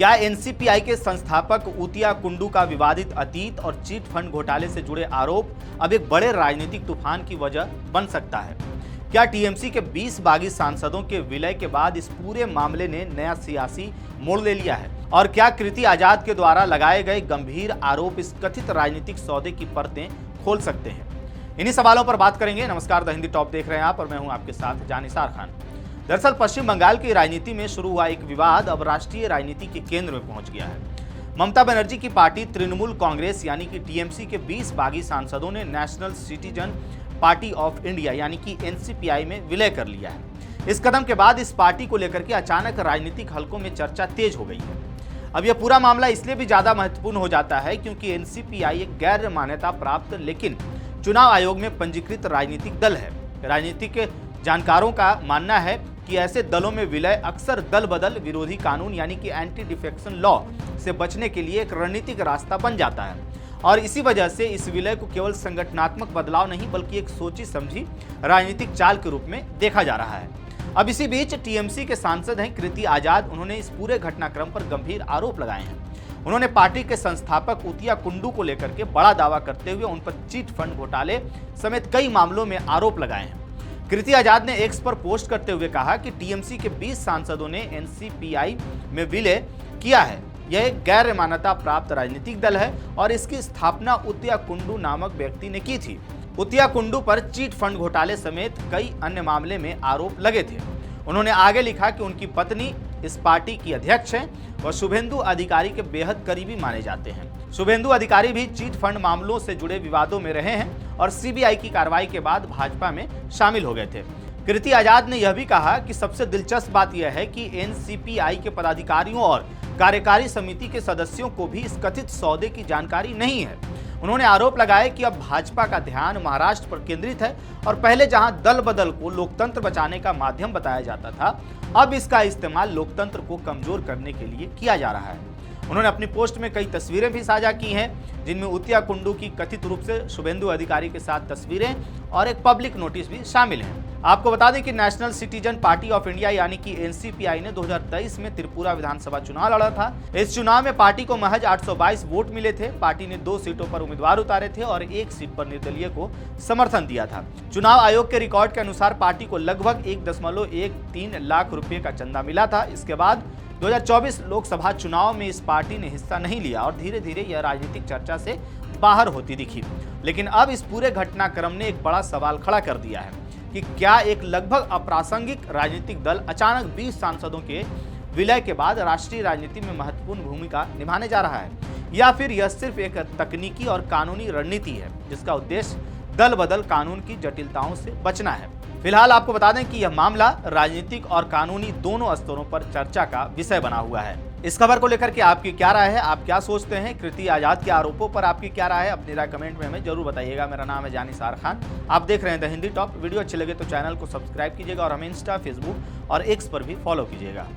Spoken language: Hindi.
क्या एनसीपीआई के संस्थापक ऊतिया कुंडू का विवादित अतीत और चीट फंड घोटाले से जुड़े आरोप अब एक बड़े राजनीतिक तूफान की वजह बन सकता है? क्या टीएमसी के 20 बागी सांसदों के विलय के बाद इस पूरे मामले ने नया सियासी मोड़ ले लिया है? और क्या कृति आजाद के द्वारा लगाए गए गंभीर आरोप इस कथित राजनीतिक सौदे की परतें खोल सकते हैं? इन्हीं सवालों पर बात करेंगे। नमस्कार, द हिंदी टॉप देख रहे हैं आप और मैं हूं आपके साथ जानिसार खान। दरअसल पश्चिम बंगाल की राजनीति में शुरू हुआ एक विवाद अब राष्ट्रीय राजनीति के केंद्र में पहुंच गया है। ममता बनर्जी की पार्टी तृणमूल कांग्रेस यानी कि टीएमसी के 20 बागी सांसदों ने national citizen party of India यानी कि एनसीपीआई में विलय कर लिया है। इस कदम के बाद इस पार्टी को लेकर के अचानक राजनीतिक हलकों में चर्चा तेज हो गई है। अब यह पूरा मामला इसलिए भी ज्यादा महत्वपूर्ण हो जाता है क्योंकि एनसीपीआई एक गैर मान्यता प्राप्त लेकिन चुनाव आयोग में पंजीकृत राजनीतिक दल है। राजनीतिक जानकारों का मानना है कि ऐसे दलों में विलय अक्सर दल बदल विरोधी कानून यानी कि एंटी डिफेक्शन लॉ से बचने के लिए एक रणनीतिक रास्ता बन जाता है और इसी वजह से इस विलय को केवल संगठनात्मक बदलाव नहीं बल्कि एक सोची समझी राजनीतिक चाल के रूप में देखा जा रहा है। अब इसी बीच टीएमसी के सांसद हैं कृति आजाद। उन्होंने इस पूरे घटनाक्रम पर गंभीर आरोप लगाए हैं। उन्होंने पार्टी के संस्थापक ऊतिया कुंडू को लेकर के बड़ा दावा करते हुए उन पर चीट फंड घोटाले समेत कई मामलों में आरोप लगाए हैं। कृति आजाद ने एक्स पर पोस्ट करते हुए कहा कि टीएमसी के 20 सांसदों ने एनसीपीआई में विलय किया है। यह एक गैर मान्यता प्राप्त राजनीतिक दल है और इसकी स्थापना ऊतिया कुंडू नामक व्यक्ति ने की थी। ऊतिया कुंडू पर चीट फंड घोटाले समेत कई अन्य मामले में आरोप लगे थे। उन्होंने आगे लिखा कि उनकी पत्नी इस पार्टी की अध्यक्ष हैं और शुभेंदु अधिकारी के बेहद करीबी माने जाते हैं। शुभेंदु अधिकारी भी चीट फंड मामलों से जुड़े विवादों में रहे हैं और सीबीआई की कार्रवाई के बाद भाजपा में शामिल हो गए थे। कृति आजाद ने यह भी कहा कि सबसे दिलचस्प बात यह है कि एनसीपीआई के पदाधिकारियों और कार्यकारी समिति के सदस्यों को भी इस कथित सौदे की जानकारी नहीं है। उन्होंने आरोप लगाया कि अब भाजपा का ध्यान महाराष्ट्र पर केंद्रित है और पहले जहां दल बदल को लोकतंत्र बचाने का माध्यम बताया जाता था, अब इसका इस्तेमाल लोकतंत्र को कमजोर करने के लिए किया जा रहा है। उन्होंने अपनी पोस्ट में कई तस्वीरें भी साझा की हैं जिनमें ऊतिया कुंडू की कथित रूप से शुभेंदु अधिकारी के साथ तस्वीरें और एक पब्लिक नोटिस भी शामिल हैं। आपको बता दें कि national citizen party of India यानी कि एनसीपीआई ने 2023 में त्रिपुरा विधानसभा चुनाव लड़ा था। इस चुनाव में पार्टी को महज 822 वोट मिले थे। पार्टी ने 2 सीटों पर उम्मीदवार उतारे थे और 1 सीट पर निर्दलीय को समर्थन दिया था। चुनाव आयोग के रिकॉर्ड के अनुसार पार्टी को लगभग 1.13 लाख रुपए का चंदा मिला था। इसके बाद 2024 लोकसभा चुनाव में इस पार्टी ने हिस्सा नहीं लिया और धीरे धीरे यह राजनीतिक चर्चा से बाहर होती दिखी। लेकिन अब इस पूरे घटनाक्रम ने एक बड़ा सवाल खड़ा कर दिया है कि क्या एक लगभग अप्रासंगिक राजनीतिक दल अचानक 20 सांसदों के विलय के बाद राष्ट्रीय राजनीति में महत्वपूर्ण भूमिका निभाने जा रहा है या फिर यह सिर्फ एक तकनीकी और कानूनी रणनीति है जिसका उद्देश्य दल बदल कानून की जटिलताओं से बचना है। फिलहाल आपको बता दें कि यह मामला राजनीतिक और कानूनी दोनों स्तरों पर चर्चा का विषय बना हुआ है। इस खबर को लेकर के आपकी क्या राय है? आप क्या सोचते हैं? कृति आजाद के आरोपों पर आपकी क्या राय है? अपनी राय कमेंट में हमें जरूर बताइएगा। मेरा नाम है जानिसार खान। आप देख रहे हैं द हिंदी टॉप। वीडियो अच्छी लगे तो चैनल को सब्सक्राइब कीजिएगा और हमें इंस्टा, फेसबुक और एक्स पर भी फॉलो कीजिएगा।